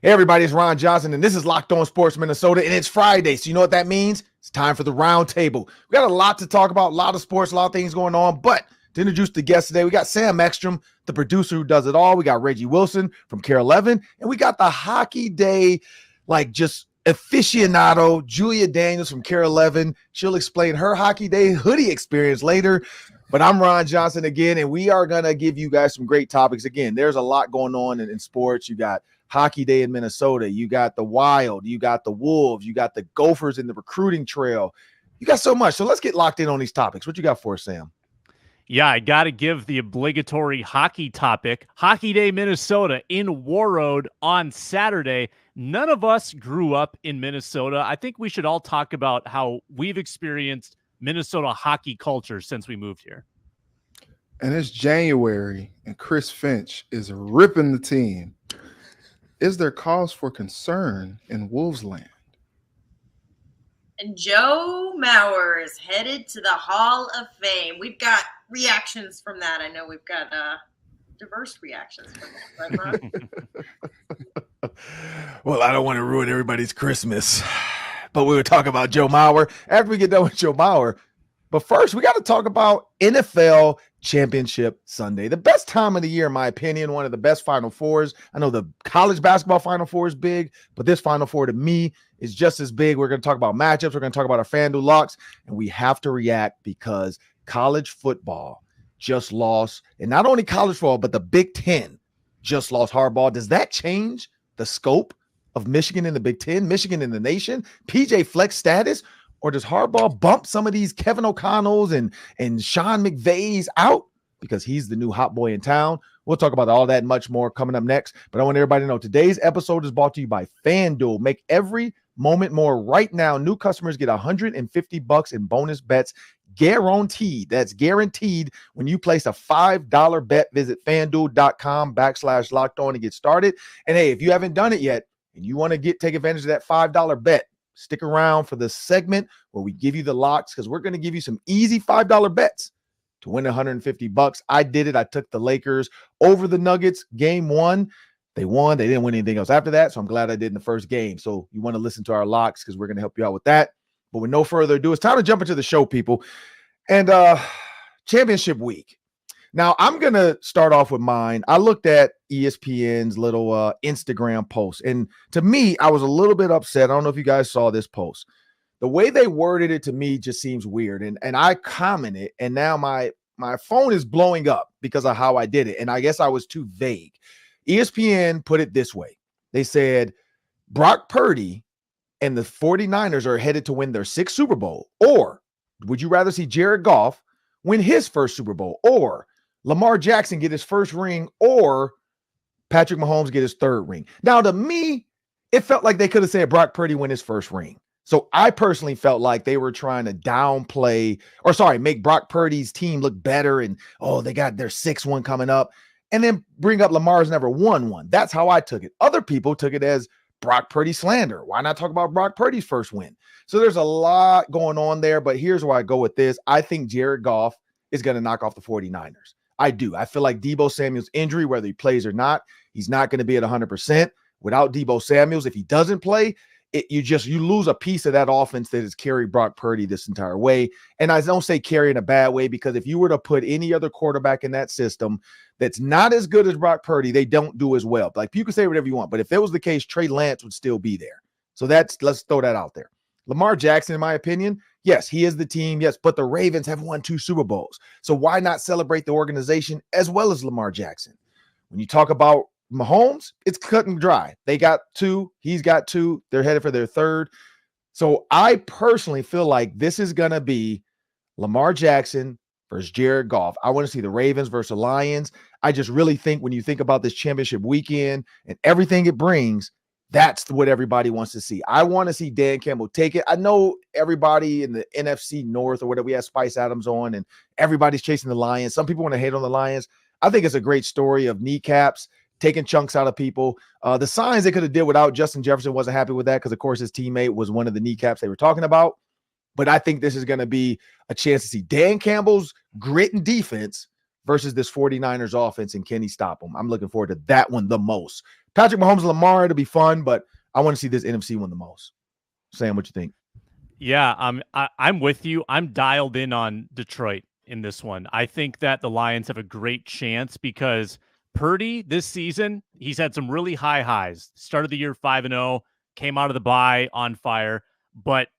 Hey everybody, it's Ron Johnson, and this is Locked On Sports Minnesota, and it's Friday, so you know what that means? It's time for the Roundtable. We got a lot to talk about, a lot of sports, a lot of things going on, but to introduce the guests today, we got Sam Ekstrom, the producer who does it all. We got Reggie Wilson from KARE11, and we got the Hockey Day, just aficionado, Julia Daniels from KARE11. She'll explain her Hockey Day hoodie experience later. But I'm Ron Johnson again, and we are going to give you guys some great topics. Again, there's a lot going on in sports. You got Hockey Day in Minnesota. You got the Wild. You got the Wolves. You got the Gophers in the recruiting trail. You got so much. So let's get locked in on these topics. What you got for us, Sam? Yeah, I got to give the obligatory hockey topic. Hockey Day, Minnesota in Warroad on Saturday. None of us grew up in Minnesota. I think we should all talk about how we've experienced Minnesota hockey culture since we moved here. And it's January, and Chris Finch is ripping the team. Is there cause for concern in Wolves land? And Joe Mauer is headed to the Hall of Fame. We've got reactions from that. I know we've got diverse reactions from that, right, Ron? Well, I don't want to ruin everybody's Christmas, but we would talk about Joe Mauer after we get done with Joe Mauer. But first, we got to talk about NFL Championship Sunday. The best time of the year, in my opinion, one of the best Final Fours. I know the college basketball Final Four is big, but this Final Four to me is just as big. We're going to talk about matchups. We're going to talk about our FanDuel locks, and we have to react because college football just lost. And not only college football, but the Big Ten just lost Harbaugh. Does that change the scope of Michigan in the Big Ten, Michigan in the nation, PJ Flex status? Or does Harbaugh bump some of these Kevin O'Connells and Sean McVays out because he's the new hot boy in town? We'll talk about all that and much more coming up next. But I want everybody to know today's episode is brought to you by FanDuel. Make every moment more. Right now, new customers get $150 in bonus bets guaranteed. That's guaranteed when you place a $5 bet. Visit FanDuel.com/locked on to get started. And hey, if you haven't done it yet and you want to take advantage of that $5 bet, stick around for this segment where we give you the locks because we're going to give you some easy $5 bets to win $150. I did it. I took the Lakers over the Nuggets game one. They won. They didn't win anything else after that, so I'm glad I did in the first game. So you want to listen to our locks because we're going to help you out with that. But with no further ado, it's time to jump into the show, people. And championship week. Now, I'm going to start off with mine. I looked at ESPN's little Instagram post, and to me, I was a little bit upset. I don't know if you guys saw this post. The way they worded it to me just seems weird, and I commented, and now my phone is blowing up because of how I did it, and I guess I was too vague. ESPN put it this way. They said, Brock Purdy and the 49ers are headed to win their 6th Super Bowl, or would you rather see Jared Goff win his first Super Bowl, or Lamar Jackson get his first ring, or Patrick Mahomes get his 3rd ring? Now, to me, it felt like they could have said Brock Purdy win his first ring. So I personally felt like they were trying to make Brock Purdy's team look better. And, they got their 6th one coming up. And then bring up Lamar's never won one. That's how I took it. Other people took it as Brock Purdy slander. Why not talk about Brock Purdy's first win? So there's a lot going on there. But here's where I go with this. I think Jared Goff is going to knock off the 49ers. I do. I feel like Deebo Samuel's injury, whether he plays or not, he's not going to be at 100%. Without Deebo Samuels, if he doesn't play, you lose a piece of that offense that has carried Brock Purdy this entire way. And I don't say carry in a bad way, because if you were to put any other quarterback in that system that's not as good as Brock Purdy, they don't do as well. Like, you can say whatever you want, but if it was the case, Trey Lance would still be there. So let's throw that out there. Lamar Jackson, in my opinion, yes, he is the team. Yes, but the Ravens have won 2 Super Bowls. So why not celebrate the organization as well as Lamar Jackson? When you talk about Mahomes, it's cut and dry. They got 2. He's got 2. They're headed for their 3rd. So I personally feel like this is going to be Lamar Jackson versus Jared Goff. I want to see the Ravens versus the Lions. I just really think when you think about this championship weekend and everything it brings, that's what everybody wants to see. I want to see Dan Campbell take it. I know everybody in the NFC North or whatever, we have Spice Adams on, and everybody's chasing the Lions. Some people want to hate on the Lions. I think it's a great story of kneecaps, taking chunks out of people. The signs they could have did without Justin Jefferson, wasn't happy with that because, of course, his teammate was one of the kneecaps they were talking about. But I think this is going to be a chance to see Dan Campbell's grit and defense versus this 49ers offense, and can he stop them? I'm looking forward to that one the most. Patrick Mahomes, Lamar, it'll be fun, but I want to see this NFC one the most. Sam, what you think? Yeah, I'm with you. I'm dialed in on Detroit in this one. I think that the Lions have a great chance because Purdy this season, he's had some really high highs. Started the year 5-0, came out of the bye on fire, but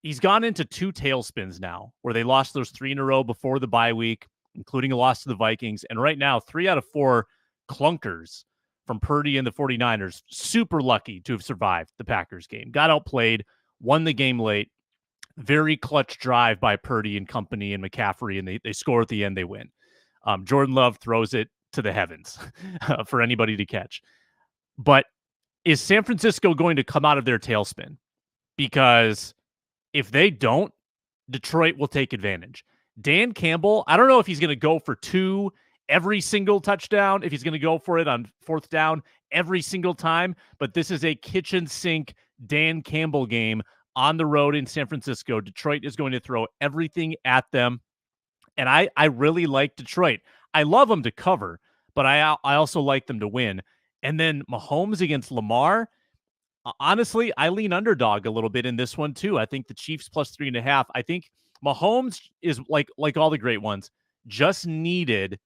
he's gone into 2 tailspins now where they lost those 3 in a row before the bye week, including a loss to the Vikings. And right now, 3 out of 4 clunkers from Purdy and the 49ers. Super lucky to have survived the Packers game. Got outplayed, won the game late. Very clutch drive by Purdy and company and McCaffrey, and they score at the end, they win. Jordan Love throws it to the heavens for anybody to catch. But is San Francisco going to come out of their tailspin? Because if they don't, Detroit will take advantage. Dan Campbell, I don't know if he's going to go for 2 every single touchdown, if he's going to go for it on 4th down every single time, but this is a kitchen sink Dan Campbell game on the road in San Francisco. Detroit is going to throw everything at them, and I really like Detroit. I love them to cover, but I also like them to win. And then Mahomes against Lamar, honestly, I lean underdog a little bit in this one too. I think the Chiefs plus 3.5. I think Mahomes is like all the great ones, just needed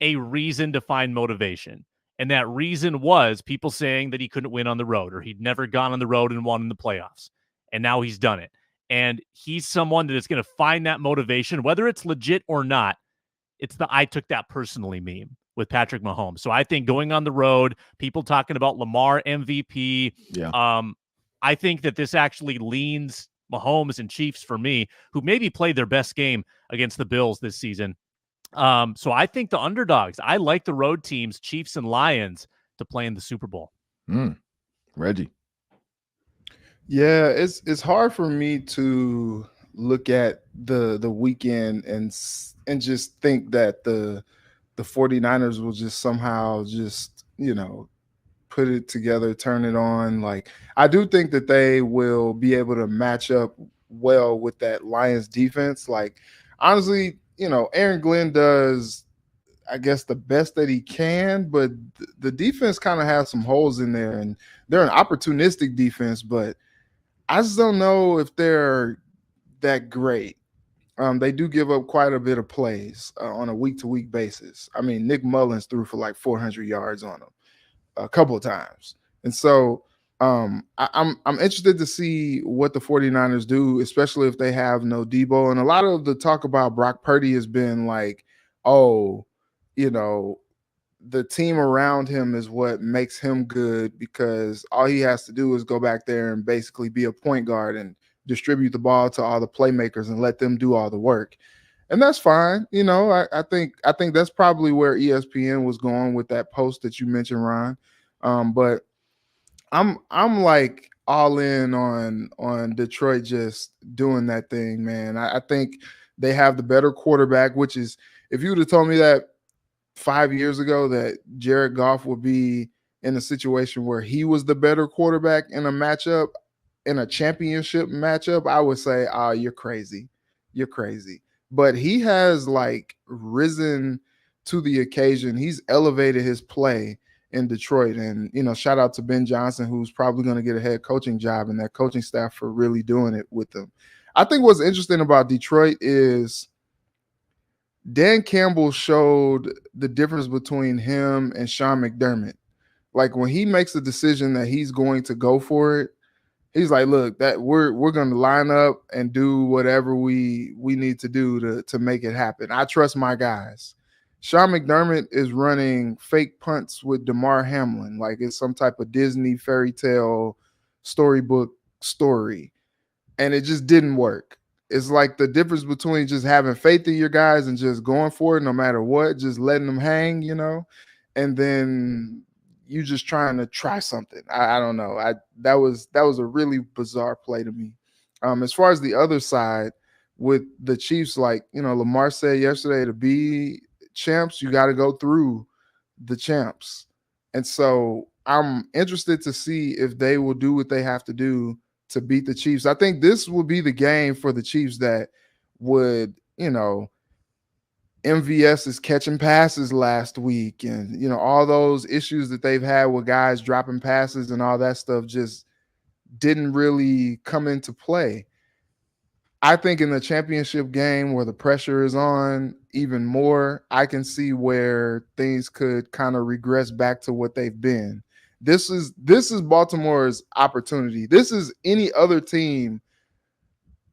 a reason to find motivation. And that reason was people saying that he couldn't win on the road or he'd never gone on the road and won in the playoffs. And now he's done it. And he's someone that is going to find that motivation, whether it's legit or not. It's the I took that personally meme with Patrick Mahomes. So I think going on the road, people talking about Lamar MVP. Yeah. I think that this actually leans Mahomes and Chiefs for me, who maybe played their best game against the Bills this season. So I think the underdogs. I like the road teams, Chiefs and Lions, to play in the Super Bowl. Reggie. Yeah, it's hard for me to look at the weekend and just think that the 49ers will just somehow just, put it together, turn it on. Like, I do think that they will be able to match up well with that Lions defense. Like, honestly, Aaron Glenn does, I guess, the best that he can, but the defense kind of has some holes in there, and they're an opportunistic defense, but I just don't know if they're that great. They do give up quite a bit of plays on a week-to-week basis. I mean, Nick Mullins threw for like 400 yards on them a couple of times. And so I'm interested to see what the 49ers do, especially if they have no Debo. And a lot of the talk about Brock Purdy has been like, the team around him is what makes him good, because all he has to do is go back there and basically be a point guard and distribute the ball to all the playmakers and let them do all the work. And that's fine. I think that's probably where ESPN was going with that post that you mentioned, Ron. But I'm like all in on Detroit just doing that thing, man. I think they have the better quarterback, which is, if you would have told me that 5 years ago that Jared Goff would be in a situation where he was the better quarterback in a matchup, in a championship matchup, I would say, oh, you're crazy. You're crazy. But he has like risen to the occasion. He's elevated his play in Detroit. And, shout out to Ben Johnson, who's probably going to get a head coaching job, and that coaching staff for really doing it with them. I think what's interesting about Detroit is Dan Campbell showed the difference between him and Sean McDermott. Like, when he makes the decision that he's going to go for it, he's like, look, that we're going to line up and do whatever we need to do to make it happen. I trust my guys. Sean McDermott is running fake punts with DeMar Hamlin, like it's some type of Disney fairy tale storybook story, and it just didn't work. It's like the difference between just having faith in your guys and just going for it no matter what, just letting them hang, and then you just trying to try something. I don't know. That was a really bizarre play to me. As far as the other side with the Chiefs, like, Lamar said yesterday, to be champs, you got to go through the champs. And so I'm interested to see if they will do what they have to do to beat the Chiefs. I think this will be the game for the Chiefs that would, MVS is catching passes last week, and all those issues that they've had with guys dropping passes and all that stuff just didn't really come into play. I think in the championship game where the pressure is on even more, I can see where things could kind of regress back to what they've been. This is Baltimore's opportunity. This is any other team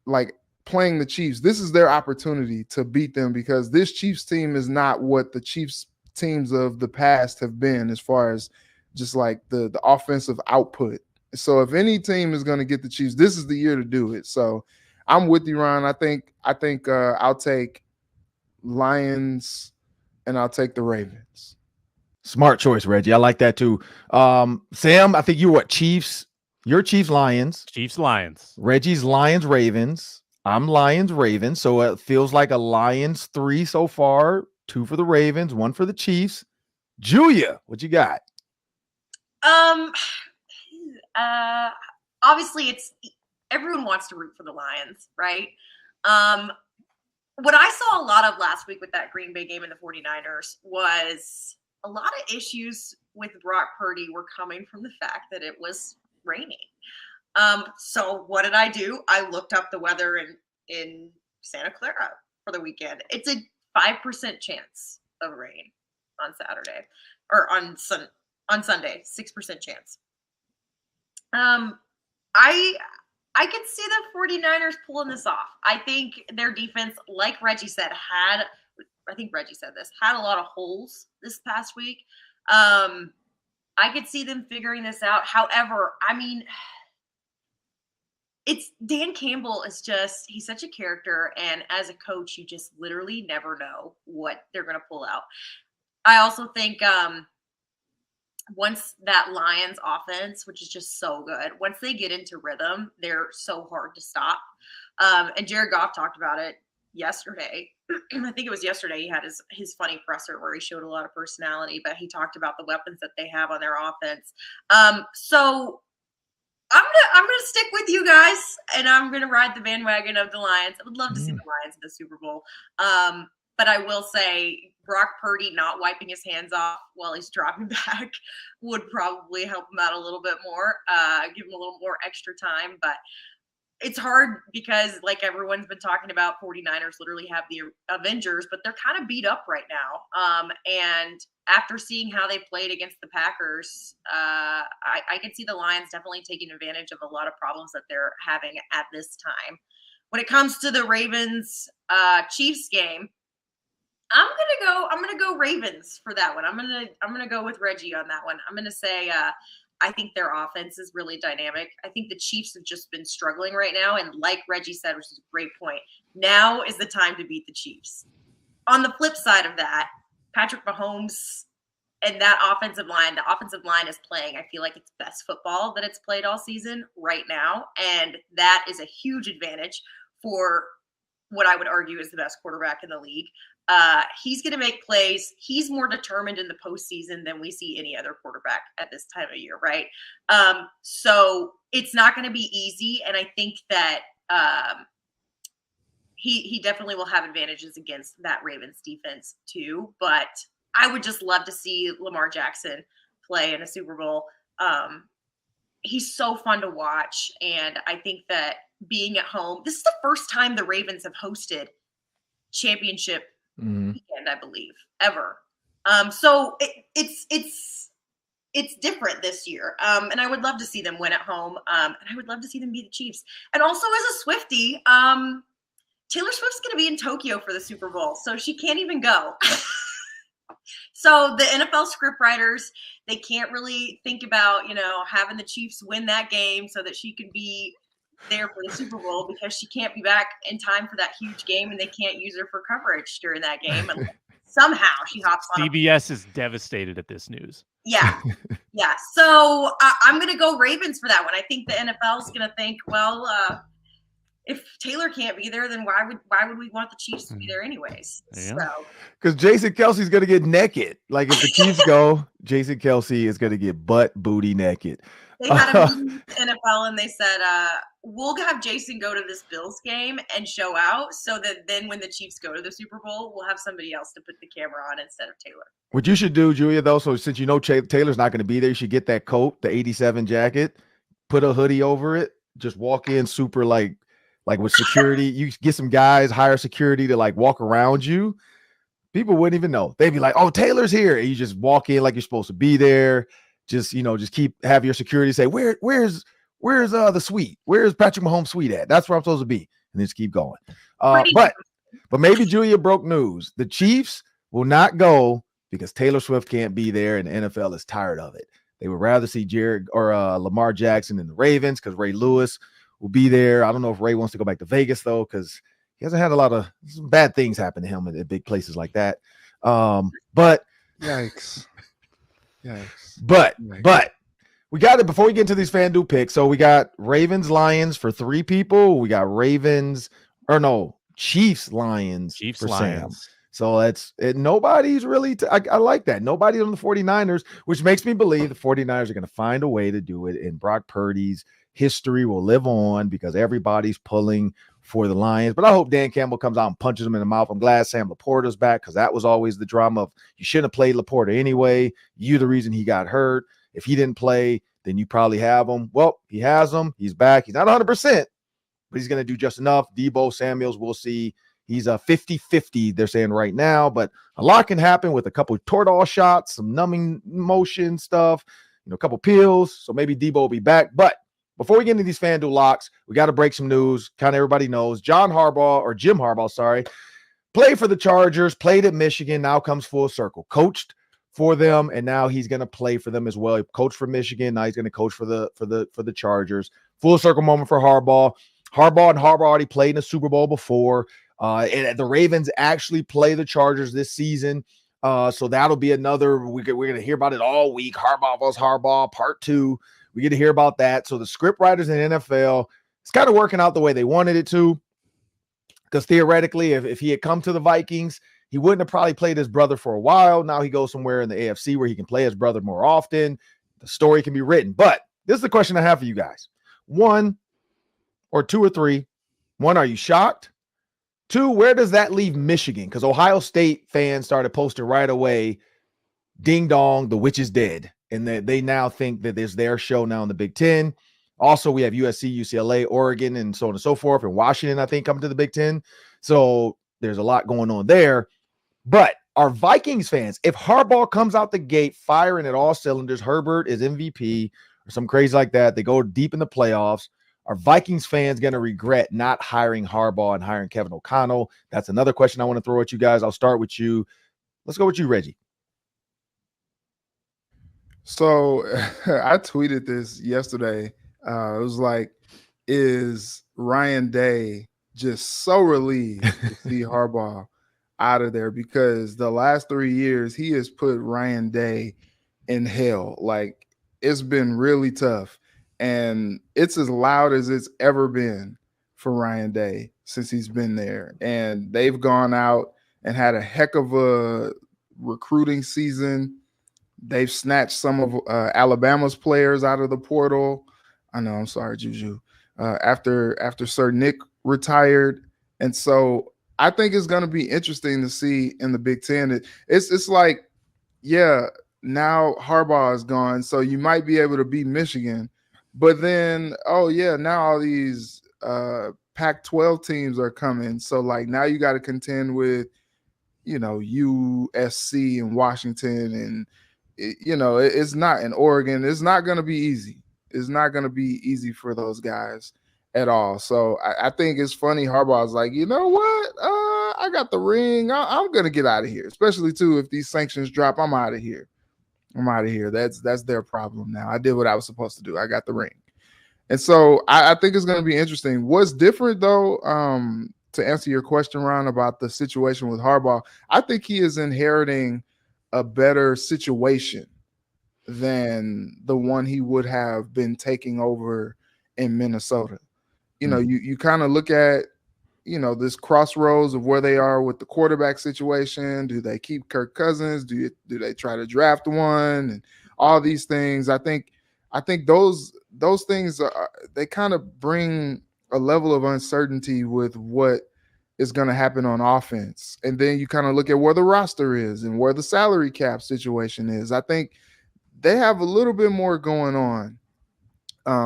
like playing the Chiefs. This is their opportunity to beat them, because this Chiefs team is not what the Chiefs teams of the past have been as far as just like the offensive output. So if any team is going to get the Chiefs, this is the year to do it. So I'm with you, Ron. I think I'll take Lions and I'll take the Ravens. Smart choice, Reggie. I like that too. Sam, I think you're what? Chiefs. You're Chiefs, Lions. Chiefs, Lions. Reggie's Lions, Ravens. I'm Lions, Ravens. So it feels like a Lions 3 so far. 2 for the Ravens, 1 for the Chiefs. Julia, what you got? Obviously everyone wants to root for the Lions, right? What I saw a lot of last week with that Green Bay game and the 49ers was a lot of issues with Brock Purdy were coming from the fact that it was raining. So what did I do? I looked up the weather in Santa Clara for the weekend. It's a 5% chance of rain on Saturday or on Sunday, 6% chance. I could see the 49ers pulling this off. I think their defense, like Reggie said, had a lot of holes this past week. I could see them figuring this out. However, I mean, it's Dan Campbell is he's such a character. And as a coach, you just literally never know what they're going to pull out. I also think, once that Lions offense, which is just so good, once they get into rhythm, they're so hard to stop. And Jared Goff talked about it yesterday. I think it was yesterday. He had his funny presser where he showed a lot of personality, but he talked about the weapons that they have on their offense. So I'm gonna stick with you guys, and I'm gonna ride the bandwagon of the Lions. I would love to see the Lions in the Super Bowl. But I will say Brock Purdy not wiping his hands off while he's dropping back would probably help him out a little bit more, give him a little more extra time. But it's hard because, like everyone's been talking about, 49ers literally have the Avengers, but they're kind of beat up right now. And after seeing how they played against the Packers, I could see the Lions definitely taking advantage of a lot of problems that they're having at this time. When it comes to the Ravens Chiefs game, I'm gonna go Ravens for that one. I'm gonna go with Reggie on that one. I'm gonna say I think their offense is really dynamic. I think the Chiefs have just been struggling right now, and like Reggie said, which is a great point, now is the time to beat the Chiefs. On the flip side of that, Patrick Mahomes and that offensive line, the offensive line is playing, I feel like, its best football that it's played all season right now, and that is a huge advantage for what I would argue is the best quarterback in the league. He's going to make plays. He's more determined in the postseason than we see any other quarterback at this time of year, right? So it's not going to be easy, and I think that he definitely will have advantages against that Ravens defense too. But I would just love to see Lamar Jackson play in a Super Bowl. He's so fun to watch, and I think that being at home, this is the first time the Ravens have hosted championship weekend, I believe, ever. So it's different this year. And I would love to see them win at home. And I would love to see them beat the Chiefs. And also as a Swiftie, Taylor Swift's going to be in Tokyo for the Super Bowl, so she can't even go. So the NFL scriptwriters, they can't really think about, having the Chiefs win that game so that she can be there for the Super Bowl, because she can't be back in time for that huge game, and they can't use her for coverage during that game. And somehow she hops on. CBS is devastated at this news. Yeah. Yeah. So I'm going to go Ravens for that one. I think the NFL is going to think, well, if Taylor can't be there, then why would we want the Chiefs to be there anyways? Yeah. So Because Jason Kelsey's going to get naked. Like if the Chiefs go, Jason Kelsey is going to get butt booty naked. they had a meeting with the NFL and they said, we'll have Jason go to this Bills game and show out so that then when the Chiefs go to the Super Bowl, we'll have somebody else to put the camera on instead of Taylor. What you should do, Julia, though, so since you know Taylor's not going to be there, you should get that coat, the 87 jacket, put a hoodie over it, just walk in super like with security. You get some guys, hire security to like walk around you. People wouldn't even know. They'd be like, oh, Taylor's here. And you just walk in like you're supposed to be there. Just, have your security say, where's the suite? Where's Patrick Mahomes' suite at? That's where I'm supposed to be. And just keep going. But maybe Julia broke news. The Chiefs will not go because Taylor Swift can't be there and the NFL is tired of it. They would rather see Lamar Jackson in the Ravens because Ray Lewis will be there. I don't know if Ray wants to go back to Vegas, though, because he hasn't had a lot of bad things happen to him at big places like that. But yikes. But we got it before we get into these FanDuel picks. So we got Ravens Lions for 3 people. We got Chiefs Lions for Sam. So that's it. Nobody's really I like that. Nobody on the 49ers, which makes me believe the 49ers are going to find a way to do it, and Brock Purdy's history will live on because everybody's pulling for the Lions. But I hope Dan Campbell comes out and punches him in the mouth. I'm glad Sam Laporta's back because that was always the drama of you shouldn't have played Laporta anyway. You're the reason he got hurt. If he didn't play, then you probably have him. Well, he has him. He's back. He's not 100%, but he's going to do just enough. Debo Samuels, we'll see. He's a 50-50, they're saying right now, but a lot can happen with a couple of Toradol shots, some numbing motion stuff, a couple pills. So maybe Debo will be back. But before we get into these FanDuel locks, we got to break some news. Kind of everybody knows Jim Harbaugh, played for the Chargers, played at Michigan, now comes full circle, coached for them, and now he's going to play for them as well. He coached for Michigan, now he's going to coach for the Chargers. Full circle moment for Harbaugh. Harbaugh already played in a Super Bowl before. And the Ravens actually play the Chargers this season. So that'll be another, we're going to hear about it all week. Harbaugh vs. Harbaugh, part 2. We get to hear about that. So the script writers in NFL, it's kind of working out the way they wanted it to. Because theoretically, if he had come to the Vikings, he wouldn't have probably played his brother for a while. Now he goes somewhere in the AFC where he can play his brother more often. The story can be written. But this is the question I have for you guys. 1 or 2 or 3. 1, are you shocked? 2, where does that leave Michigan? Because Ohio State fans started posting right away, ding dong, the witch is dead. And they now think that there's their show now in the Big Ten. Also, we have USC, UCLA, Oregon, and so on and so forth. And Washington, I think, coming to the Big Ten. So there's a lot going on there. But our Vikings fans, if Harbaugh comes out the gate firing at all cylinders, Herbert is MVP or something crazy like that, they go deep in the playoffs, are Vikings fans going to regret not hiring Harbaugh and hiring Kevin O'Connell? That's another question I want to throw at you guys. I'll start with you. Let's go with you, Reggie. So I tweeted this yesterday. It was like, is Ryan Day just so relieved to see Harbaugh out of there? Because the last 3 years, he has put Ryan Day in hell. Like, it's been really tough. And it's as loud as it's ever been for Ryan Day since he's been there. And they've gone out and had a heck of a recruiting season. They've snatched some of Alabama's players out of the portal. I know, I'm sorry, Juju. After Sir Nick retired. And so I think it's going to be interesting to see in the Big Ten. It's like, yeah, now Harbaugh is gone, so you might be able to beat Michigan. But then, oh, yeah, now all these Pac-12 teams are coming. So, like, now you got to contend with, USC and Washington. And, it's not in Oregon. It's not going to be easy. It's not going to be easy for those guys at all. So, I think it's funny. Harbaugh's like, you know what? I got the ring. I'm going to get out of here, especially, too, if these sanctions drop. I'm out of here. That's their problem now. I did what I was supposed to do. I got the ring. And so I think it's going to be interesting. What's different, though, to answer your question, Ron, about the situation with Harbaugh, I think he is inheriting a better situation than the one he would have been taking over in Minnesota. you kind of look at, this crossroads of where they are with the quarterback situation. Do they keep Kirk Cousins? Do they try to draft one? And all these things. I think those things they kind of bring a level of uncertainty with what is going to happen on offense. And then you kind of look at where the roster is and where the salary cap situation is. I think they have a little bit more going on.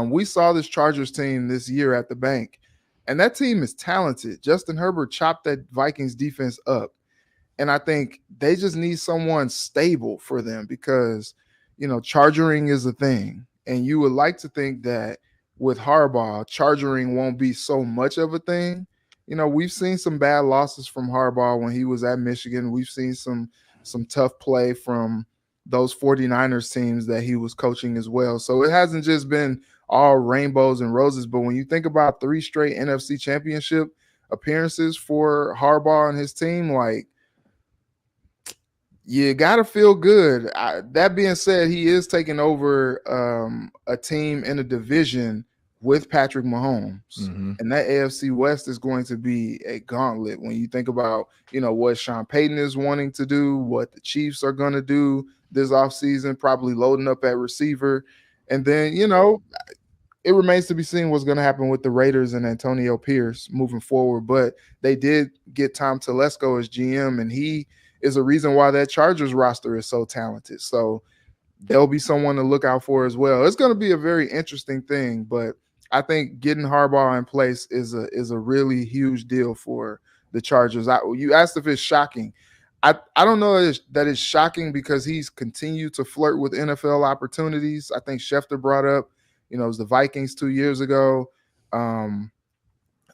We saw this Chargers team this year at the bank, and that team is talented. Justin Herbert chopped that Vikings defense up. And I think they just need someone stable for them because, chargering is a thing. And you would like to think that with Harbaugh, chargering won't be so much of a thing. We've seen some bad losses from Harbaugh when he was at Michigan. We've seen some tough play from those 49ers teams that he was coaching as well. So it hasn't just been all rainbows and roses. But when you think about 3 straight NFC championship appearances for Harbaugh and his team, like, you got to feel good. That being said, he is taking over a team in a division with Patrick Mahomes. And that AFC West is going to be a gauntlet when you think about, what Sean Payton is wanting to do, what the Chiefs are going to do this offseason, probably loading up at receiver. And then, it remains to be seen what's going to happen with the Raiders and Antonio Pierce moving forward. But they did get Tom Telesco as GM, and he is a reason why that Chargers roster is so talented. So there'll be someone to look out for as well. It's going to be a very interesting thing, but I think getting Harbaugh in place is a really huge deal for the Chargers. You asked if it's shocking. I don't know that it's shocking because he's continued to flirt with NFL opportunities. I think Schefter brought up, it was the Vikings 2 years ago. It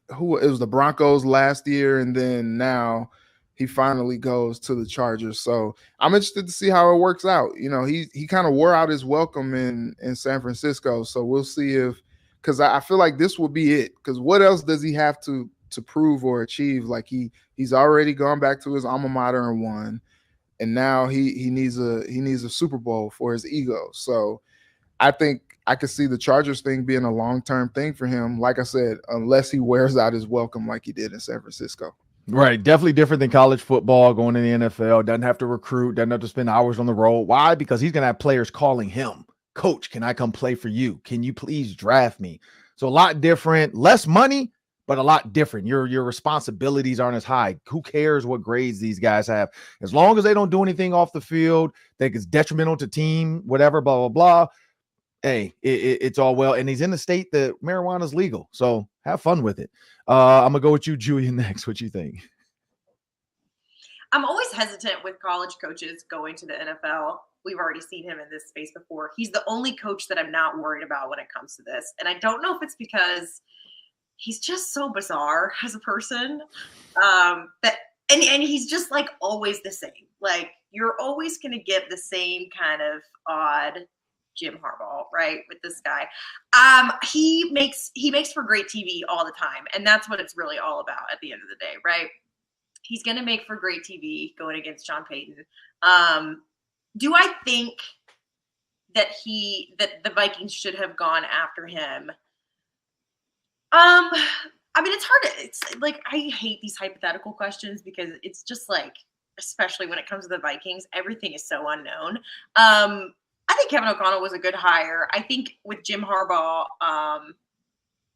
was the Broncos last year, and then now he finally goes to the Chargers. So I'm interested to see how it works out. He kind of wore out his welcome in San Francisco. So we'll see because I feel like this will be it. Because what else does he have to prove or achieve? Like he's already gone back to his alma mater and won, and now he needs a Super Bowl for his ego. So I think I could see the Chargers thing being a long-term thing for him. Like I said, unless he wears out his welcome like he did in San Francisco. Right. Definitely different than college football, going to the NFL. Doesn't have to recruit, doesn't have to spend hours on the road. Why? Because he's going to have players calling him, Coach, can I come play for you? Can you please draft me? So a lot different, less money, but a lot different. Your responsibilities aren't as high. Who cares what grades these guys have? As long as they don't do anything off the field that is detrimental to team, whatever, blah, blah, blah. Hey, it's all well. And he's in the state that marijuana is legal. So have fun with it. I'm going to go with you, Julia, next. What you think? I'm always hesitant with college coaches going to the NFL. We've already seen him in this space before. He's the only coach that I'm not worried about when it comes to this. And I don't know if it's because he's just so bizarre as a person and he's just like always the same. Like you're always going to get the same kind of odd Jim Harbaugh, right? With this guy. He makes for great TV all the time. And that's what it's really all about at the end of the day, right? He's going to make for great TV going against Sean Payton. Do I think that the Vikings should have gone after him? I mean, it's like, I hate these hypothetical questions because it's just like, especially when it comes to the Vikings, everything is so unknown. I think Kevin O'Connell was a good hire. I think with Jim Harbaugh,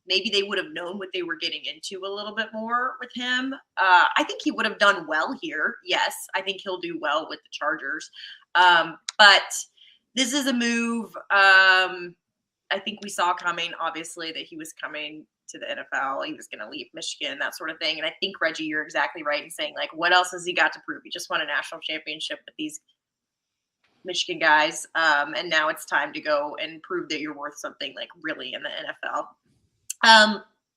maybe they would have known what they were getting into a little bit more with him. I think he would have done well here. Yes, I think he'll do well with the Chargers. But this is a move I think we saw coming, obviously, that he was coming to the NFL. He was going to leave Michigan, that sort of thing. And I think, Reggie, you're exactly right in saying, like, what else has he got to prove? He just won a national championship with these Michigan guys. And now it's time to go and prove that you're worth something, like, really in the NFL.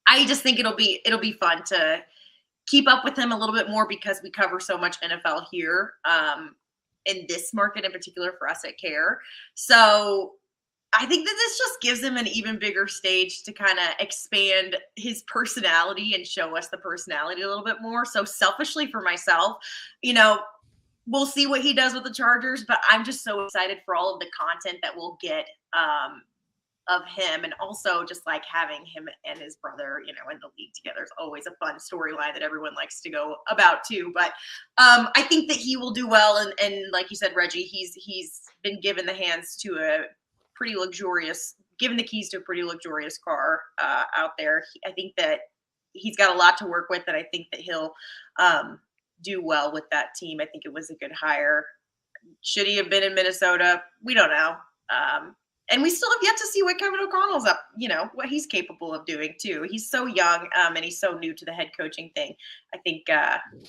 I just think it'll be fun to keep up with him a little bit more because we cover so much NFL here in this market in particular for us at Care. So I think that this just gives him an even bigger stage to kind of expand his personality and show us the personality a little bit more. So selfishly for myself, we'll see what he does with the Chargers, but I'm just so excited for all of the content that we'll get of him, and also just like having him and his brother, in the league together is always a fun storyline that everyone likes to go about too. But I think that he will do well, and like you said, Reggie, he's been given the keys to a pretty luxurious car out there. I think that he's got a lot to work with, and I think that he'll do well with that team. I think it was a good hire. Should he have been in Minnesota? We don't know. And we still have yet to see what Kevin O'Connell's up, what he's capable of doing too. He's so young, and he's so new to the head coaching thing. I think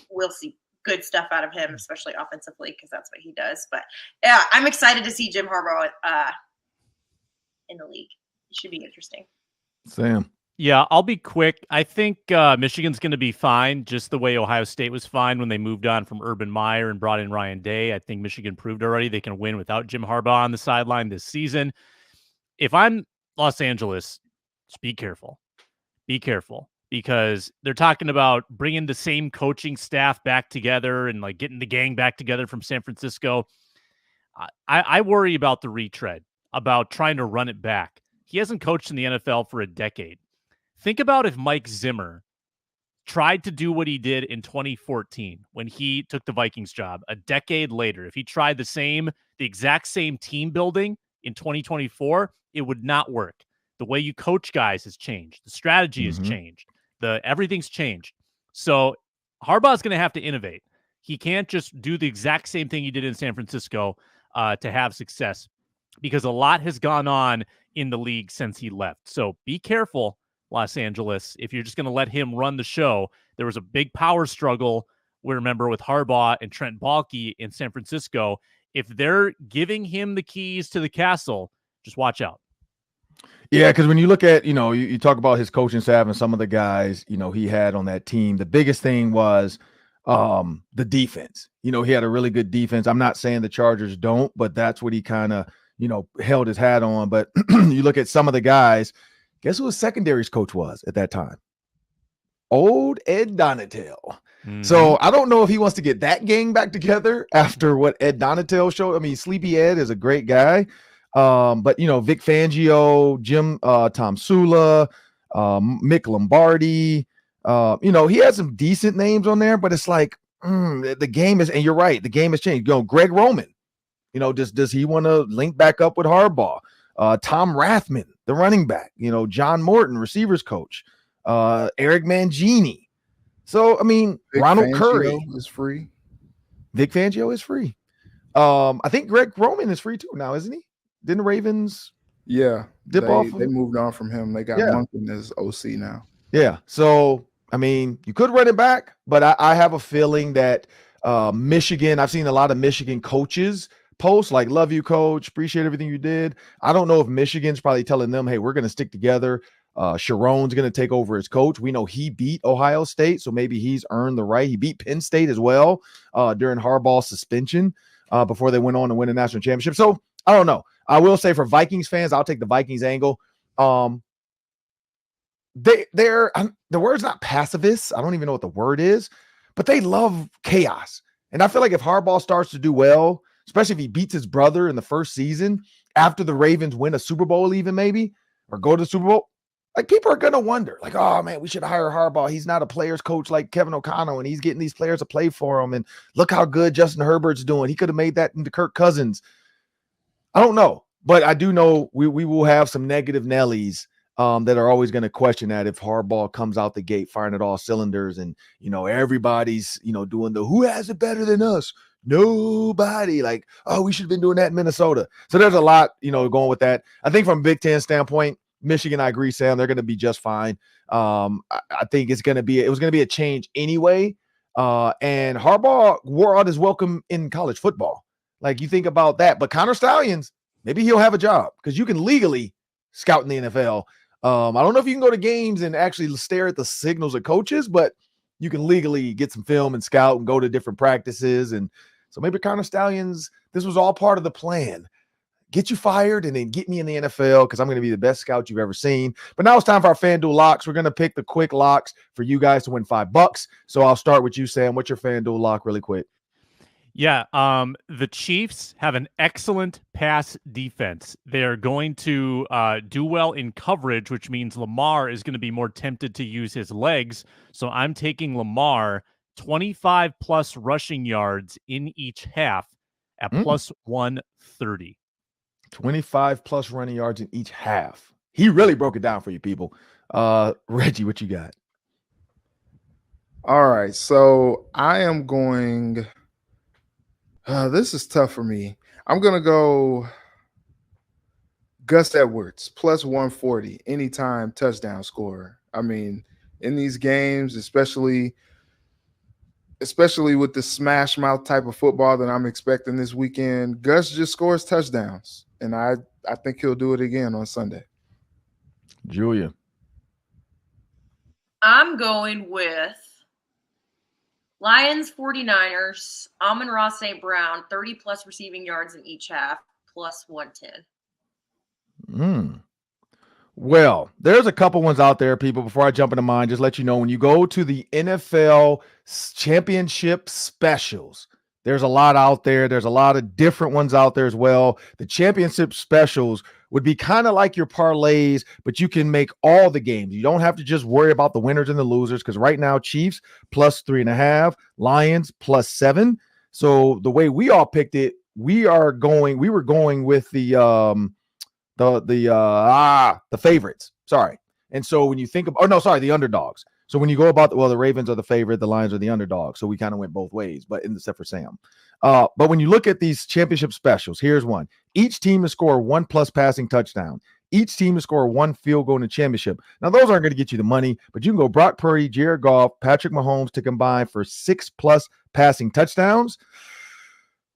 we'll see good stuff out of him, especially offensively, because that's what he does. But yeah, I'm excited to see Jim Harbaugh in the league. It should be interesting. Sam. Yeah, I'll be quick. I think Michigan's going to be fine, just the way Ohio State was fine when they moved on from Urban Meyer and brought in Ryan Day. I think Michigan proved already they can win without Jim Harbaugh on the sideline this season. If I'm Los Angeles, just be careful. Be careful, because they're talking about bringing the same coaching staff back together and like getting the gang back together from San Francisco. I worry about the retread, about trying to run it back. He hasn't coached in the NFL for a decade. Think about if Mike Zimmer tried to do what he did in 2014 when he took the Vikings job a decade later. If he tried the exact same team building in 2024, it would not work. The way you coach guys has changed. The strategy has changed. Everything's changed. So Harbaugh's going to have to innovate. He can't just do the exact same thing he did in San Francisco to have success, because a lot has gone on in the league since he left. So be careful, Los Angeles, if you're just going to let him run the show. There was a big power struggle, we remember, with Harbaugh and Trent Baalke in San Francisco. If they're giving him the keys to the castle, just watch out. Yeah, because when you look at, you talk about his coaching staff and some of the guys, he had on that team, the biggest thing was the defense. He had a really good defense. I'm not saying the Chargers don't, but that's what he kind of, held his hat on. But you look at some of the guys, guess who his secondaries coach was at that time? Old Ed Donatel. So I don't know if he wants to get that gang back together after what Ed Donatel showed. I mean, Sleepy Ed is a great guy. But, Vic Fangio, Jim Tomsula, Mick Lombardi, he has some decent names on there, but it's like the game is, and you're right, the game has changed. Greg Roman, does he want to link back up with Harbaugh? Tom Rathman, the running back, John Morton, receivers coach, Eric Mangini. So, I mean, Vic Ronald Fangio Curry is free. Vic Fangio is free. I think Greg Roman is free too now, isn't he? Didn't the Ravens dip off? They moved on from him. They got Monken as OC now. Yeah. So, I mean, you could run it back, but I have a feeling that Michigan, I've seen a lot of Michigan coaches post like, love you, coach, appreciate everything you did. I don't know if Michigan's probably telling them, hey, we're going to stick together. Sharon's going to take over as coach. We know he beat Ohio State, so maybe he's earned the right. He beat Penn State as well during Harbaugh's suspension before they went on to win a national championship. So I don't know. I will say for Vikings fans, I'll take the Vikings angle. The word's not pacifists. I don't even know what the word is, but they love chaos. And I feel like if Harbaugh starts to do well, especially if he beats his brother in the first season after the Ravens win a Super Bowl, even maybe, or go to the Super Bowl, like people are going to wonder, like, oh man, we should hire Harbaugh. He's not a player's coach like Kevin O'Connell, and he's getting these players to play for him. And look how good Justin Herbert's doing. He could have made that into Kirk Cousins. I don't know, but I do know we will have some negative Nellies that are always going to question that if Harbaugh comes out the gate firing at all cylinders and, everybody's, doing the who has it better than us? Nobody. Like, oh, we should have been doing that in Minnesota. So there's a lot, going with that. I think from a Big Ten standpoint, Michigan, I agree, Sam, they're going to be just fine. I think it was going to be a change anyway. And Harbaugh wore out his welcome in college football. Like, you think about that. But Connor Stallions, maybe he'll have a job because you can legally scout in the NFL. I don't know if you can go to games and actually stare at the signals of coaches, but you can legally get some film and scout and go to different practices. And so maybe Connor Stallions, this was all part of the plan. Get you fired and then get me in the NFL because I'm going to be the best scout you've ever seen. But now it's time for our FanDuel locks. We're going to pick the quick locks for you guys to win $5. So I'll start with you, Sam. What's your FanDuel lock really quick? Yeah, the Chiefs have an excellent pass defense. They're going to do well in coverage, which means Lamar is going to be more tempted to use his legs. So I'm taking Lamar 25-plus rushing yards in each half at plus 130. 25-plus running yards in each half. He really broke it down for you people. Reggie, what you got? All right, so I am going. This is tough for me. I'm going to go Gus Edwards, plus 140, anytime touchdown scorer. I mean, in these games, especially with the smash mouth type of football that I'm expecting this weekend, Gus just scores touchdowns. And I think he'll do it again on Sunday. Julia. I'm going with Lions 49ers, Amon-Ra St. Brown, 30-plus receiving yards in each half, plus 110. Well, there's a couple ones out there, people. Before I jump into mine, just let you know, when you go to the NFL championship specials, there's a lot out there. There's a lot of different ones out there as well. The championship specials would be kind of like your parlays, but you can make all the games. You don't have to just worry about the winners and the losers, because right now, Chiefs plus 3.5, Lions plus 7. So the way we all picked it, we were going with the favorites. Sorry. And so when you think of, the underdogs. So when you go about, the Ravens are the favorite, the Lions are the underdog. So we kind of went both ways, but except for Sam. But when you look at these championship specials, here's one. Each team to score 1+ passing touchdown. Each team to score 1 field goal in the championship. Now, those aren't going to get you the money, but you can go Brock Purdy, Jared Goff, Patrick Mahomes to combine for 6+ passing touchdowns.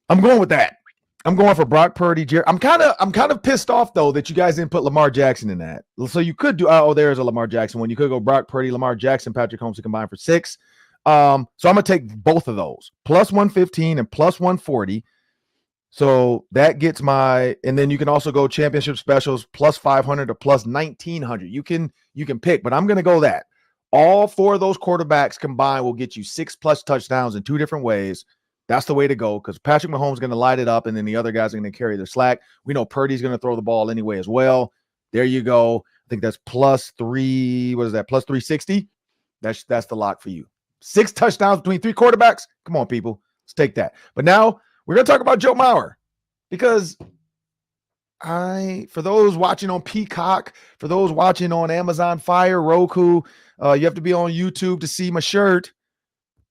I'm going with that. I'm going for Brock Purdy, Jared. I'm kind of pissed off though that you guys didn't put Lamar Jackson in that. So you could do there's a Lamar Jackson one. You could go Brock Purdy, Lamar Jackson, Patrick Mahomes to combine for 6. So I'm gonna take both of those, plus 115 and plus 140. So that gets and then you can also go championship specials plus 500 or plus 1900. You can pick, but I'm gonna go that. All 4 of those quarterbacks combined will get you 6+ touchdowns in 2 different ways. That's the way to go, because Patrick Mahomes is going to light it up, and then the other guys are going to carry their slack. We know Purdy's going to throw the ball anyway as well. There you go. I think that's plus 360? That's the lock for you. 6 touchdowns between 3 quarterbacks? Come on, people. Let's take that. But now we're going to talk about Joe Mauer, because for those watching on Peacock, for those watching on Amazon Fire, Roku, you have to be on YouTube to see my shirt.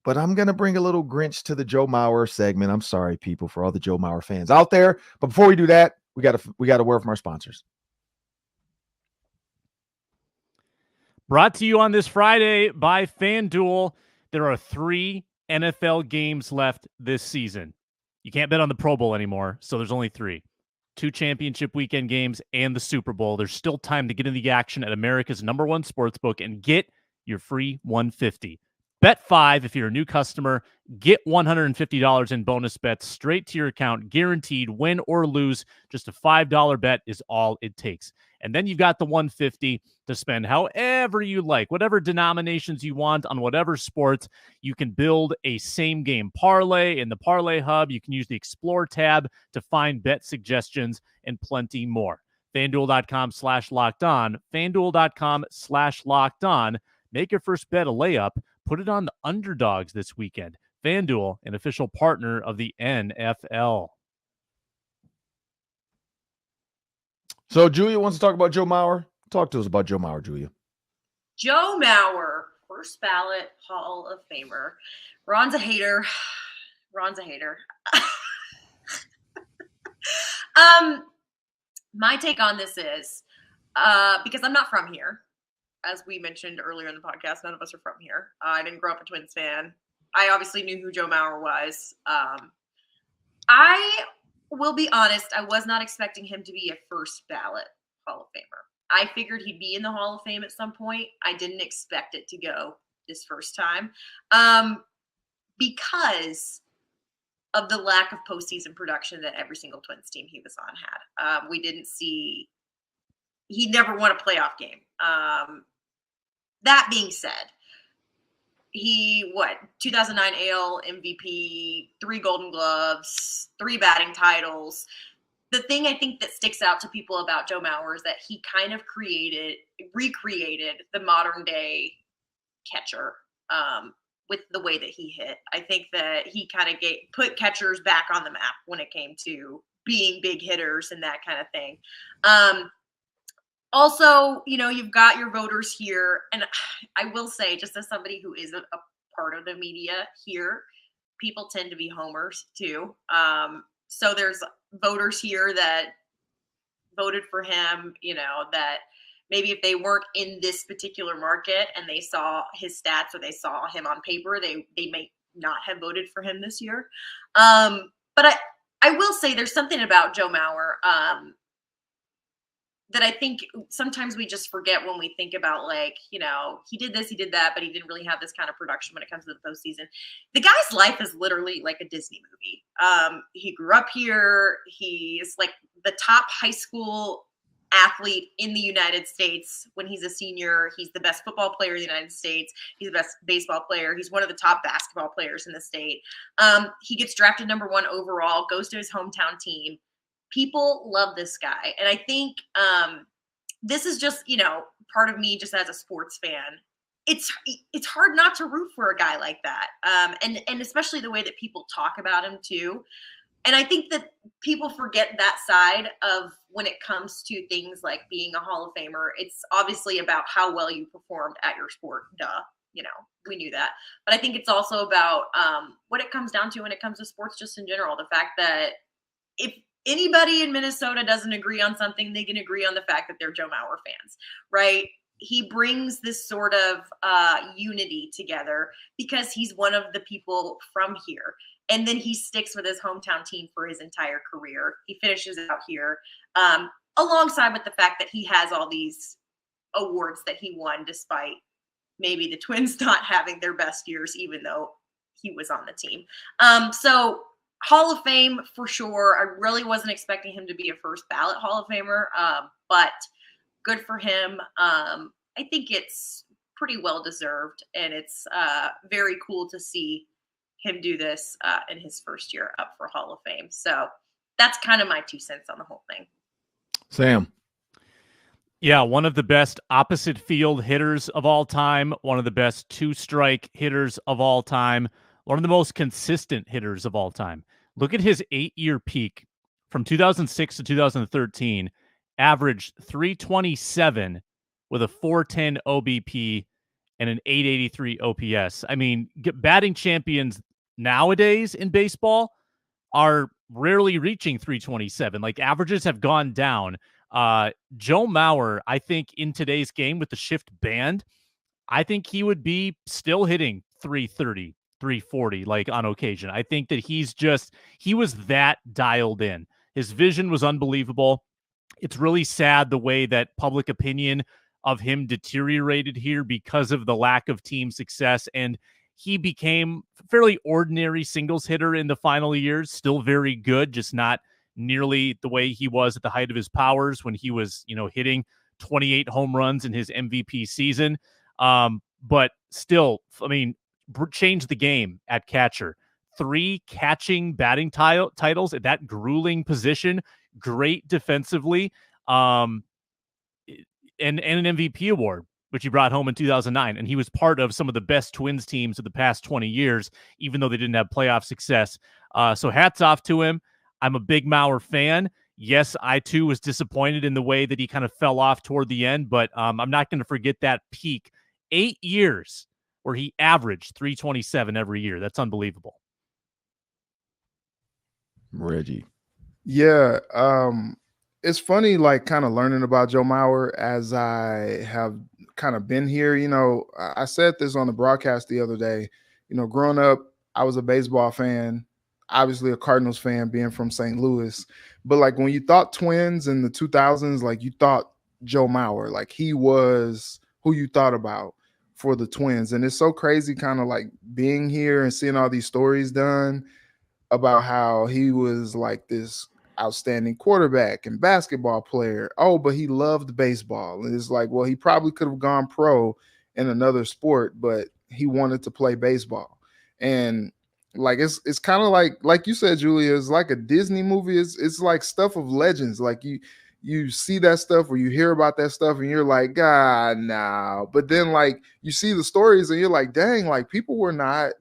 But I'm going to bring a little Grinch to the Joe Mauer segment. I'm sorry, people, for all the Joe Mauer fans out there. But before we do that, we got a word from our sponsors. Brought to you on this Friday by FanDuel. There are 3 NFL games left this season. You can't bet on the Pro Bowl anymore, so there's only 3. 2 championship weekend games and the Super Bowl. There's still time to get in the action at America's #1 sportsbook and get your free $150. Bet 5 if you're a new customer. Get $150 in bonus bets straight to your account, guaranteed. Win or lose, just a $5 bet is all it takes. And then you've got the $150 to spend however you like, whatever denominations you want on whatever sports. You can build a same-game parlay in the Parlay Hub. You can use the Explore tab to find bet suggestions and plenty more. FanDuel.com/locked-on. FanDuel.com/locked-on. Make your first bet a layup. Put it on the underdogs this weekend. FanDuel, an official partner of the NFL. So Julia wants to talk about Joe Mauer. Talk to us about Joe Mauer, Julia. Joe Mauer, first ballot Hall of Famer. Ron's a hater. My take on this is, because I'm not from here. As we mentioned earlier in the podcast, none of us are from here. I didn't grow up a Twins fan. I obviously knew who Joe Mauer was. I will be honest, I was not expecting him to be a first ballot Hall of Famer. I figured he'd be in the Hall of Fame at some point. I didn't expect it to go this first time because of the lack of postseason production that every single Twins team he was on had. We didn't see – he never won a playoff game. That being said, He 2009 AL MVP, 3 Golden Gloves, 3 batting titles. The thing I think that sticks out to people about Joe Mauer is that he kind of recreated the modern day catcher with the way that he hit. I think that he kind of put catchers back on the map when it came to being big hitters and that kind of thing. Also, you've got your voters here, and I will say, just as somebody who is a part of the media here, people tend to be homers too. So there's voters here that voted for him, that maybe if they weren't in this particular market and they saw his stats or they saw him on paper, they may not have voted for him this year. But I will say there's something about Joe Mauer that I think sometimes we just forget when we think about, like, he did this, he did that, but he didn't really have this kind of production when it comes to the postseason. The guy's life is literally like a Disney movie. He grew up here. He's like the top high school athlete in the United States. When he's a senior, he's the best football player in the United States. He's the best baseball player. He's one of the top basketball players in the state. He gets drafted number 1 overall, goes to his hometown team. People love this guy. And I think this is just, part of me just as a sports fan. It's hard not to root for a guy like that. And especially the way that people talk about him too. And I think that people forget that side of when it comes to things like being a Hall of Famer. It's obviously about how well you performed at your sport. Duh. We knew that. But I think it's also about what it comes down to when it comes to sports just in general. The fact that if anybody in Minnesota doesn't agree on something, they can agree on the fact that they're Joe Mauer fans, right? He brings this sort of unity together because he's one of the people from here. And then he sticks with his hometown team for his entire career. He finishes out here alongside with the fact that he has all these awards that he won despite maybe the Twins not having their best years, even though he was on the team. So Hall of Fame for sure. I really wasn't expecting him to be a first ballot Hall of Famer, but good for him. I think it's pretty well deserved, and it's very cool to see him do this in his first year up for Hall of Fame. So that's kind of my 2 cents on the whole thing. Sam. Yeah, one of the best opposite field hitters of all time, one of the best 2-strike hitters of all time, one of the most consistent hitters of all time. Look at his 8-year peak from 2006 to 2013, averaged 327 with a 410 OBP and an 883 OPS. I mean, batting champions nowadays in baseball are rarely reaching 327. Like, averages have gone down. Joe Mauer, I think in today's game with the shift banned, I think he would be still hitting 330, 340, like on occasion. I think that he was that dialed in. His vision was unbelievable. It's really sad the way that public opinion of him deteriorated here because of the lack of team success. And he became a fairly ordinary singles hitter in the final years, still very good, just not nearly the way he was at the height of his powers when he was, hitting 28 home runs in his MVP season. But still, I mean, changed the game at catcher. 3 catching batting titles at that grueling position. Great defensively. And an MVP award, which he brought home in 2009. And he was part of some of the best Twins teams of the past 20 years, even though they didn't have playoff success. So hats off to him. I'm a big Mauer fan. Yes, I too was disappointed in the way that he kind of fell off toward the end, but I'm not going to forget that peak. 8 years where he averaged 327 every year. That's unbelievable. Reggie. Yeah. It's funny, like, kind of learning about Joe Mauer as I have kind of been here. I said this on the broadcast the other day. Growing up, I was a baseball fan, obviously a Cardinals fan being from St. Louis. But, like, when you thought Twins in the 2000s, like, you thought Joe Mauer. Like, he was who you thought about for the Twins. And it's so crazy kind of like being here and seeing all these stories done about how he was like this outstanding quarterback and basketball player. Oh, but he loved baseball. And it's like, well, he probably could have gone pro in another sport, but he wanted to play baseball. And like it's kind of like you said, Julia, it's like a Disney movie. It's like stuff of legends. Like you see that stuff or you hear about that stuff and you're like, God, no. But then like you see the stories and you're like, dang, like people were not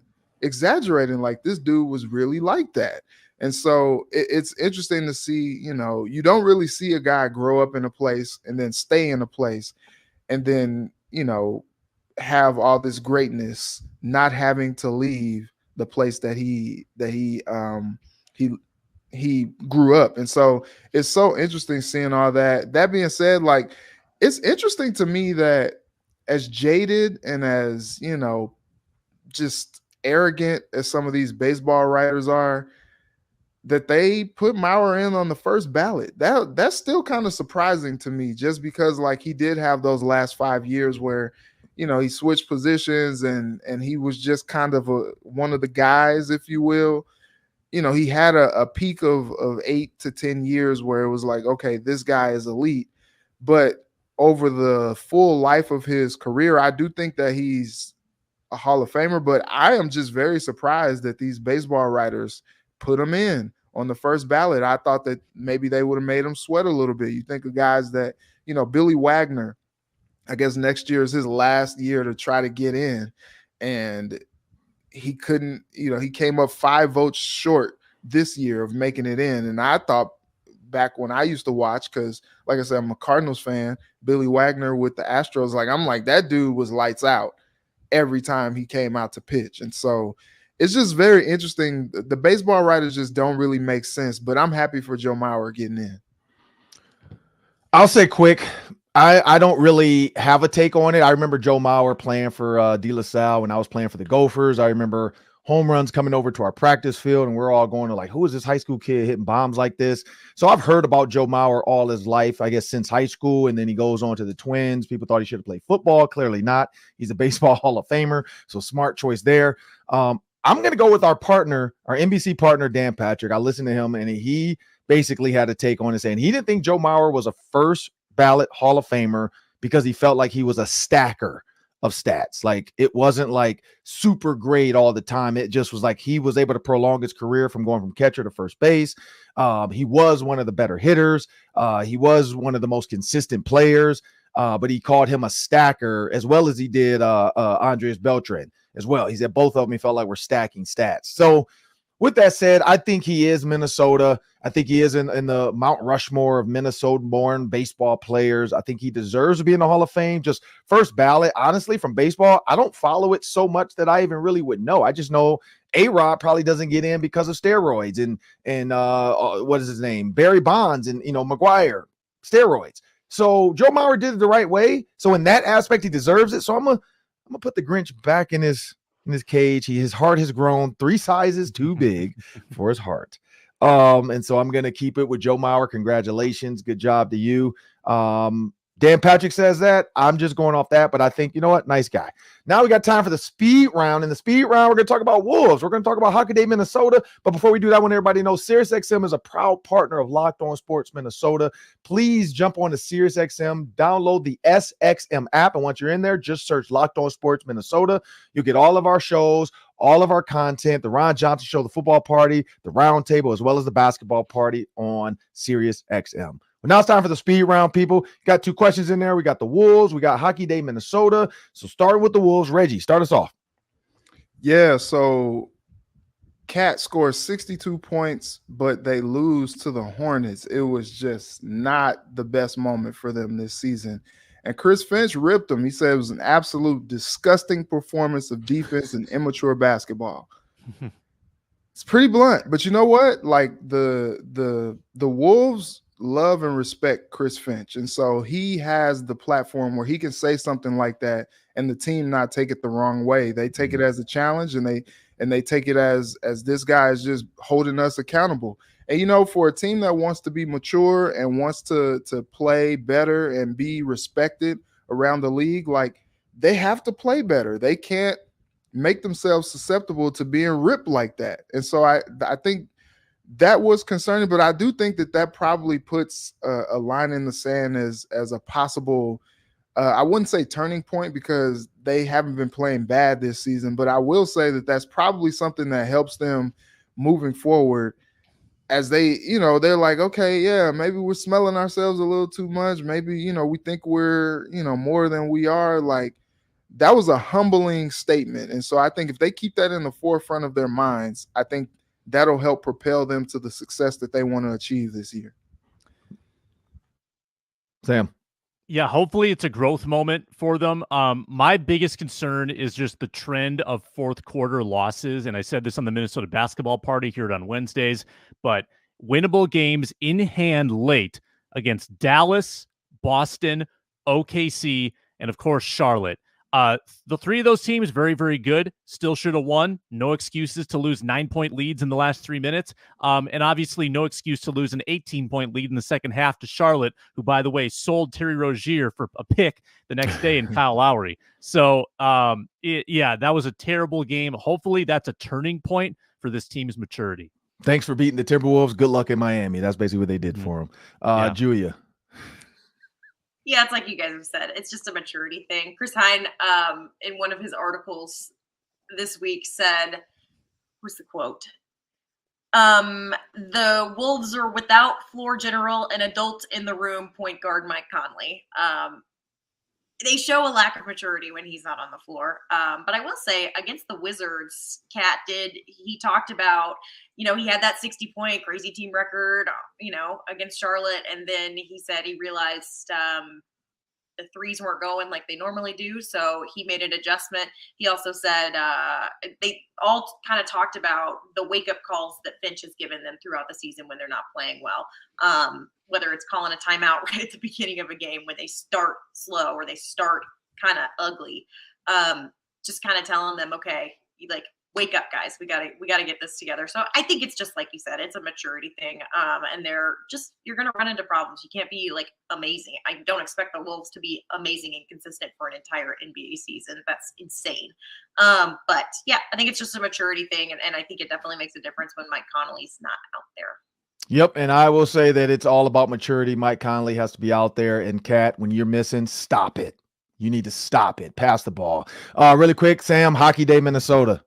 exaggerating. Like this dude was really like that. And so it's interesting to see, you know, you don't really see a guy grow up in a place and then stay in a place and then, you know, have all this greatness, not having to leave the place that he grew up. And so it's so interesting seeing all that. That being said, like it's interesting to me that as jaded and as, you know, just arrogant as some of these baseball writers are, that they put Mauer in on the first ballot. That's still kind of surprising to me, just because like he did have those last 5 years where, you know, he switched positions and he was just kind of one of the guys, if you will. You know, he had a peak of 8 to 10 years where it was like, okay, this guy is elite. But over the full life of his career, I do think that he's a Hall of Famer. But I am just very surprised that these baseball writers put him in on the first ballot. I thought that maybe they would have made him sweat a little bit. You think of guys that, you know, Billy Wagner, I guess next year is his last year to try to get in. And he couldn't, you know, he came up 5 votes short this year of making it in. And I thought back when I used to watch, because like I said, I'm a Cardinals fan, Billy Wagner with the Astros, like I'm like, that dude was lights out every time he came out to pitch. And so it's just very interesting. The baseball writers just don't really make sense, but I'm happy for Joe Mauer getting in. I'll say quick. I don't really have a take on it. I remember Joe Mauer playing for De La Salle when I was playing for the Gophers. I remember home runs coming over to our practice field, and we're all going to like, who is this high school kid hitting bombs like this? So I've heard about Joe Mauer all his life, I guess, since high school, and then he goes on to the Twins. People thought he should have played football. Clearly not. He's a baseball Hall of Famer, so smart choice there. I'm going to go with our partner, our NBC partner, Dan Patrick. I listened to him, and he basically had a take on it, saying he didn't think Joe Mauer was a first ballot Hall of Famer because he felt like he was a stacker of stats. Like it wasn't like super great all the time. It just was like he was able to prolong his career from going from catcher to first base. He was one of the better hitters. He was one of the most consistent players, but he called him a stacker as well as he did Andres Beltran as well. He said both of them he felt like were stacking stats. So with that said, I think he is Minnesota. I think he is in the Mount Rushmore of Minnesota-born baseball players. I think he deserves to be in the Hall of Fame. Just first ballot, honestly, from baseball, I don't follow it so much that I even really would know. I just know A-Rod probably doesn't get in because of steroids and what is his name? Barry Bonds and, you know, McGuire, steroids. So Joe Mauer did it the right way. So in that aspect, he deserves it. So I'm gonna put the Grinch back in his cage. His heart has grown 3 sizes too big for his heart. And so I'm going to keep it with Joe Mauer. Congratulations. Good job to you. Dan Patrick says that. I'm just going off that, but I think, you know what? Nice guy. Now we got time for the speed round. In the speed round, we're going to talk about Wolves. We're going to talk about Hockey Day Minnesota. But before we do that, I want everybody to know SiriusXM is a proud partner of Locked On Sports Minnesota. Please jump on to SiriusXM, download the SXM app. And once you're in there, just search Locked On Sports Minnesota. You'll get all of our shows, all of our content, the Ron Johnson Show, the football party, the Roundtable, as well as the basketball party on SiriusXM. But now it's time for the speed round, people. Got 2 questions in there. We got the Wolves. We got Hockey Day Minnesota. So starting with the Wolves, Reggie, start us off. Yeah, so Cat scores 62 points, but they lose to the Hornets. It was just not the best moment for them this season. And Chris Finch ripped them. He said it was an absolute disgusting performance of defense and immature basketball. It's pretty blunt, but you know what? Like the Wolves love and respect Chris Finch. And so he has the platform where he can say something like that and the team not take it the wrong way. They take it as a challenge and they take it as this guy is just holding us accountable. And, you know, for a team that wants to be mature and wants to play better and be respected around the league, like they have to play better. They can't make themselves susceptible to being ripped like that. And so I think that was concerning, but I do think that probably puts a line in the sand as a possible I wouldn't say turning point because they haven't been playing bad this season, but I will say that that's probably something that helps them moving forward as they, they're like, okay, yeah, maybe we're smelling ourselves a little too much. Maybe, we think we're, more than we are. Like, that was a humbling statement. And so I think if they keep that in the forefront of their minds, I think that'll help propel them to the success that they want to achieve this year. Sam. Yeah, hopefully it's a growth moment for them. My biggest concern is just the trend of fourth quarter losses. And I said this on the Minnesota basketball party, here on Wednesdays, but winnable games in hand late against Dallas, Boston, OKC, and of course, Charlotte. The three of those teams, very, very good. Still should have won. No excuses to lose 9-point leads in the last 3 minutes. And obviously no excuse to lose an 18-point lead in the second half to Charlotte, who, by the way, sold Terry Rozier for a pick the next day in Kyle Lowry. So, that was a terrible game. Hopefully that's a turning point for this team's maturity. Thanks for beating the Timberwolves. Good luck in Miami. That's basically what they did for them. Julia. Yeah, it's like you guys have said. It's just a maturity thing. Chris Hine, in one of his articles this week, said, what's the quote? The Wolves are without floor general and adult in the room point guard Mike Conley. They show a lack of maturity when he's not on the floor. But I will say, against the Wizards, he talked about, he had that 60-point crazy team record, against Charlotte. And then he said he realized the threes weren't going like they normally do. So he made an adjustment. He also said they all kind of talked about the wake-up calls that Finch has given them throughout the season when they're not playing well. Whether it's calling a timeout right at the beginning of a game when they start slow or they start kind of ugly, just kind of telling them, okay, wake up, guys. We gotta get this together. So I think it's just like you said, it's a maturity thing. And you're gonna run into problems. You can't be amazing. I don't expect the Wolves to be amazing and consistent for an entire NBA season. That's insane. But yeah, I think it's just a maturity thing, and I think it definitely makes a difference when Mike Conley's not out there. Yep, and I will say that it's all about maturity. Mike Conley has to be out there, and Kat, when you're missing, stop it. You need to stop it. Pass the ball. Really quick, Sam, Hockey Day, Minnesota.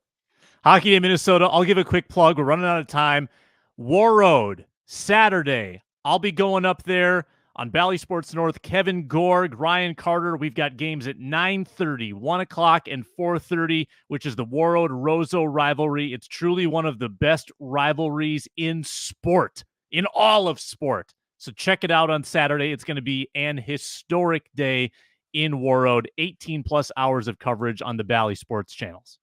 Hockey Day, Minnesota. I'll give a quick plug. We're running out of time. War Road, Saturday. I'll be going up there on Bally Sports North. Kevin Gorg, Ryan Carter. We've got games at 9:30, 1 o'clock, and 4:30, which is the War Road Roseau rivalry. It's truly one of the best rivalries in sport, in all of sport. So check it out on Saturday. It's going to be an historic day in War Road. 18+ hours of coverage on the Bally Sports channels.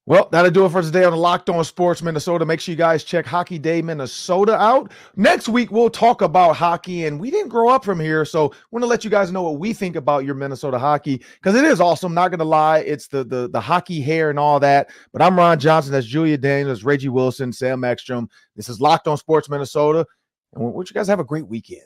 Well, that'll do it for today on the Locked On Sports Minnesota. Make sure you guys check Hockey Day Minnesota out. Next week, we'll talk about hockey, and we didn't grow up from here, so I want to let you guys know what we think about your Minnesota hockey, because it is awesome, not going to lie. It's the hockey hair and all that. But I'm Ron Johnson. That's Julia Daniels, Reggie Wilson, Sam Ekstrom. This is Locked On Sports Minnesota, and we want you guys to have a great weekend.